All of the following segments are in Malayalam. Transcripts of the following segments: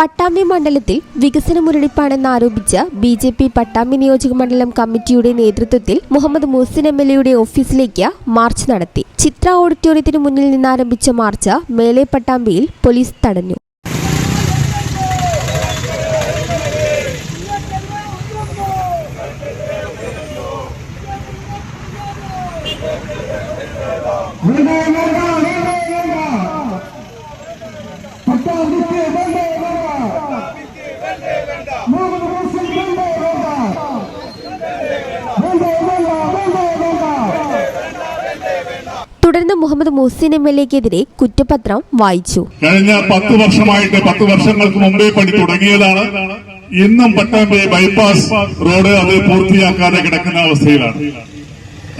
പട്ടാമ്പി മണ്ഡലത്തിൽ വികസന മുരടിപ്പാണെന്നാരോപിച്ച് ബി.ജെ.പി. പട്ടാമ്പി നിയോജക മണ്ഡലം കമ്മിറ്റിയുടെ നേതൃത്വത്തിൽ മുഹമ്മദ് മുഹ്സിൻ എം.എൽ.എയുടെ ഓഫീസിലേക്ക് മാർച്ച് നടത്തി. ചിത്ര ഓഡിറ്റോറിയത്തിന് മുന്നിൽ നിന്നാരംഭിച്ച മാർച്ച് മേലെ പട്ടാമ്പിയിൽ പോലീസ് തടഞ്ഞു. തുടർന്ന് മുഹമ്മദ് മുഹ്സിൻ എം.എൽ.എക്കെതിരെ കുറ്റപത്രം വായിച്ചു. കഴിഞ്ഞ 10 വർഷമായിട്ട് 10 വർഷങ്ങൾക്ക് മുമ്പേ പണി തുടങ്ങിയതാണ്. ഇന്നും പട്ടാമ്പി ബൈപ്പാസ് റോഡ് അത് പൂർത്തിയാക്കാതെ കിടക്കുന്ന അവസ്ഥയിലാണ്.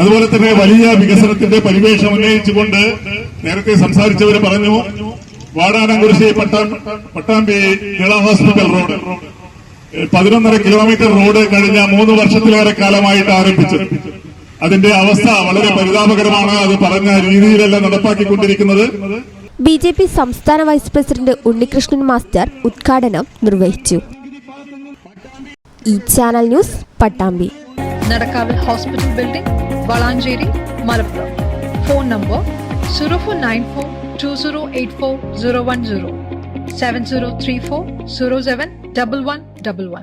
അതുപോലെ തന്നെ വലിയ വികസനത്തിന്റെ പരിവേഷം ഉന്നയിച്ചുകൊണ്ട് നേരത്തെ സംസാരിച്ചവർ പറഞ്ഞു, വാടാനംകുറിശി പട്ടാമ്പി ജില്ലാ ഹോസ്പിറ്റൽ റോഡ് 11.5 കിലോമീറ്റർ റോഡ് കഴിഞ്ഞ 3 വർഷത്തിലേറെ കാലമായിട്ട് ആരംഭിച്ചു. അതിന്റെ അവസ്ഥ വളരെ പരിതാപകരമാണ്. അത് പറഞ്ഞ രീതിയിലല്ല നടപ്പാക്കിക്കൊണ്ടിരിക്കുന്നത്. ബി.ജെ.പി. സംസ്ഥാന വൈസ് പ്രസിഡന്റ് ഉണ്ണികൃഷ്ണൻ മാസ്റ്റർ ഉദ്ഘാടനം നിർവഹിച്ചു. ഈ ചാനൽ ന്യൂസ് പട്ടാമ്പി. നടക്കാവിൽ hospital building, Valanchery, Malappuram. Phone number 04942084 010 7034 071111.